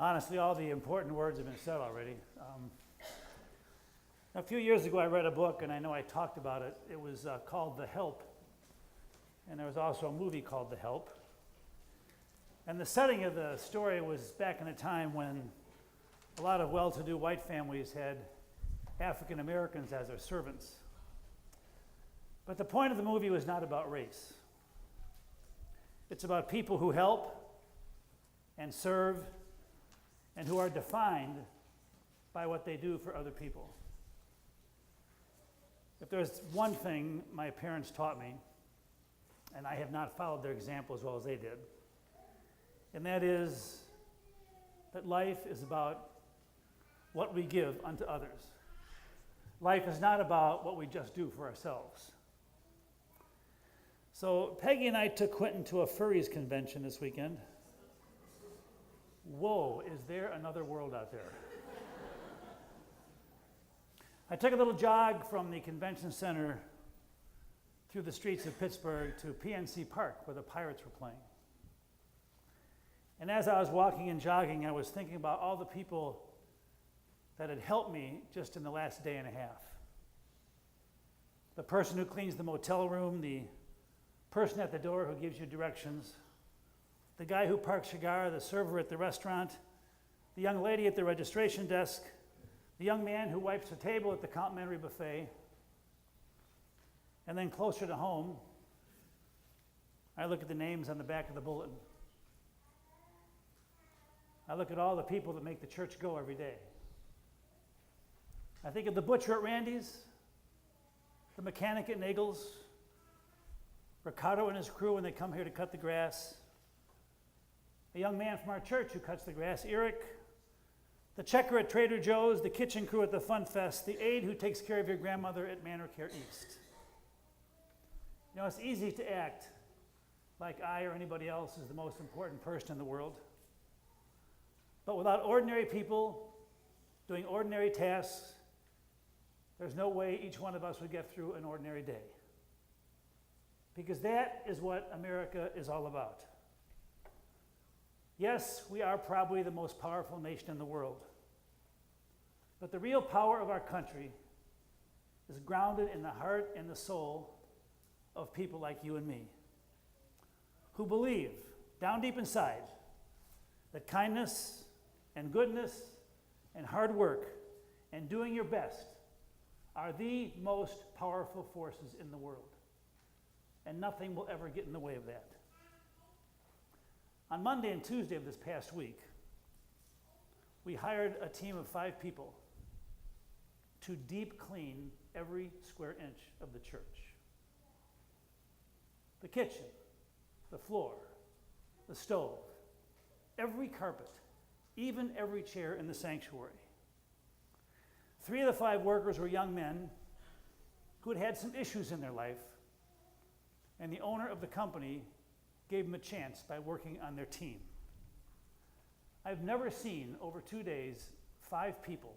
Honestly, all the important words have been said already. A few years ago, I read a book, and I know I talked about it. It was called The Help, and there was also a movie called The Help. And the setting of the story was back in a time when a lot of well-to-do white families had African Americans as their servants. But the point of the movie was not about race. It's about people who help and serve and who are defined by what they do for other people. If there's one thing my parents taught me, and I have not followed their example as well as they did, and that is that life is about what we give unto others. Life is not about what we just do for ourselves. So Peggy and I took Quentin to a furries convention this weekend. Whoa, is there another world out there? I took a little jog from the convention center through the streets of Pittsburgh to PNC Park where the Pirates were playing. And as I was walking and jogging, I was thinking about all the people that had helped me just in the last day and a half. The person who cleans the motel room, the person at the door who gives you directions, the guy who parks your car, the server at the restaurant, the young lady at the registration desk, the young man who wipes the table at the complimentary buffet. And then closer to home, I look at the names on the back of the bulletin. I look at all the people that make the church go every day. I think of the butcher at Randy's, the mechanic at Nagel's, Ricardo and his crew when they come here to cut the grass, a young man from our church who cuts the grass, Eric, the checker at Trader Joe's, the kitchen crew at the Fun Fest, the aide who takes care of your grandmother at Manor Care East. You know, it's easy to act like I or anybody else is the most important person in the world. But without ordinary people doing ordinary tasks, there's no way each one of us would get through an ordinary day. Because that is what America is all about. Yes, we are probably the most powerful nation in the world. But the real power of our country is grounded in the heart and the soul of people like you and me, who believe, down deep inside, that kindness and goodness and hard work and doing your best are the most powerful forces in the world. And nothing will ever get in the way of that. On Monday and Tuesday of this past week, we hired a team of 5 people to deep clean every square inch of the church. The kitchen, the floor, the stove, every carpet, even every chair in the sanctuary. 3 of the 5 workers were young men who had had some issues in their life, and the owner of the company gave them a chance by working on their team. I've never seen over 2 days 5 people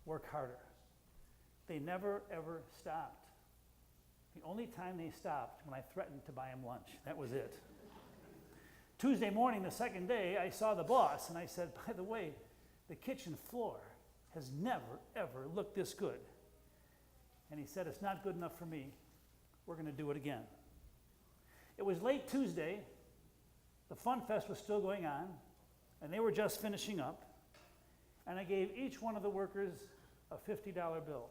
work harder. They never ever stopped. The only time they stopped when I threatened to buy them lunch. That was it. Tuesday morning, the second day, I saw the boss and I said, by the way, the kitchen floor has never ever looked this good. And he said, it's not good enough for me. We're going to do it again. It was late Tuesday, the Fun Fest was still going on, and they were just finishing up, and I gave each one of the workers a $50 bill.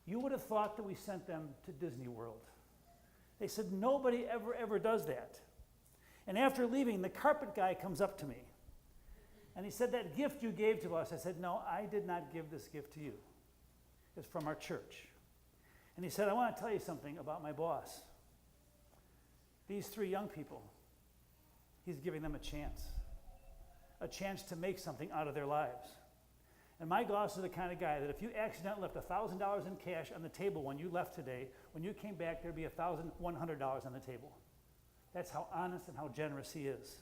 You would have thought that we sent them to Disney World. They said, nobody ever does that. And after leaving, the carpet guy comes up to me, and he said, that gift you gave to us. I said, no, I did not give this gift to you. It's from our church. And he said, I want to tell you something about my boss. These 3 young people, he's giving them a chance to make something out of their lives. And my boss is the kind of guy that if you accidentally left $1,000 in cash on the table when you left today, when you came back, there'd be $1,100 on the table. That's how honest and how generous he is.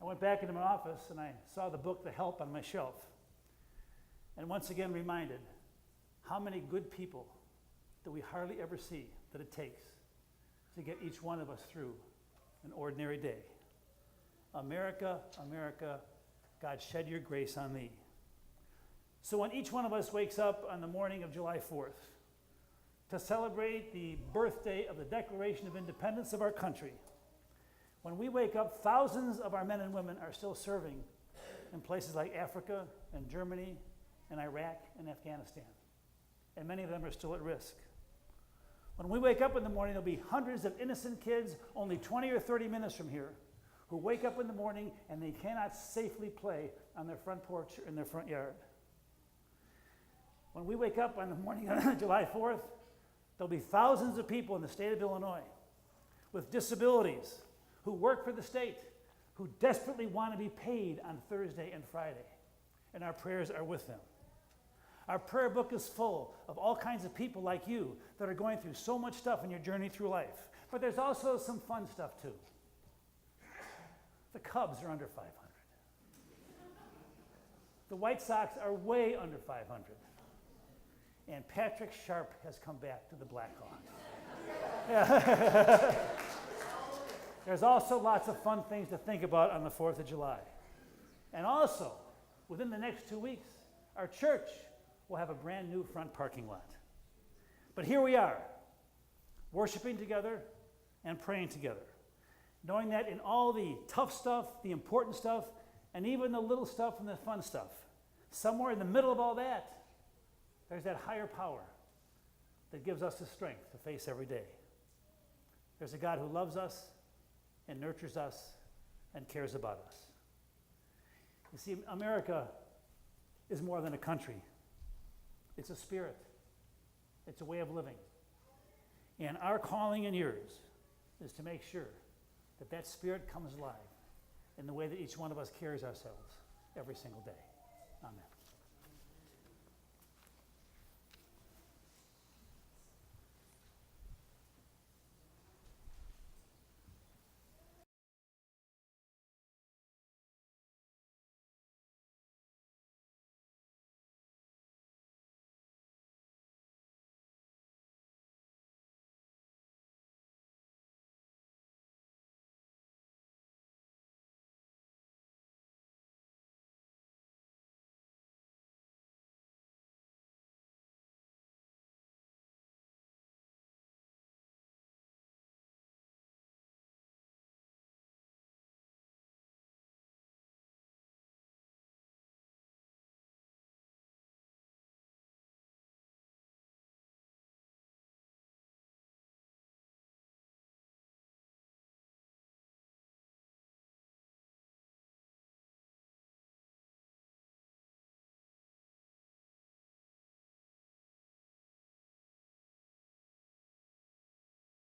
I went back into my office and I saw the book, The Help, on my shelf. And once again reminded how many good people that we hardly ever see that it takes to get each one of us through an ordinary day. America, America, God shed your grace on thee. So when each one of us wakes up on the morning of July 4th to celebrate the birthday of the Declaration of Independence of our country, when we wake up, thousands of our men and women are still serving in places like Africa and Germany and Iraq and Afghanistan. And many of them are still at risk. When we wake up in the morning, there'll be hundreds of innocent kids only 20 or 30 minutes from here who wake up in the morning and they cannot safely play on their front porch or in their front yard. When we wake up on the morning of July 4th, there'll be thousands of people in the state of Illinois with disabilities who work for the state, who desperately want to be paid on Thursday and Friday. And our prayers are with them. Our prayer book is full of all kinds of people like you that are going through so much stuff in your journey through life. But there's also some fun stuff too. The Cubs are under 500. The White Sox are way under 500. And Patrick Sharp has come back to the Blackhawks. There's also lots of fun things to think about on the 4th of July. And also, within the next 2 weeks, our church will have a brand new front parking lot. But here we are, worshiping together and praying together, knowing that in all the tough stuff, the important stuff, and even the little stuff and the fun stuff, somewhere in the middle of all that, there's that higher power that gives us the strength to face every day. There's a God who loves us and nurtures us and cares about us. You see, America is more than a country. It's a spirit. It's a way of living. And our calling and yours is to make sure that that spirit comes alive in the way that each one of us carries ourselves every single day. Amen.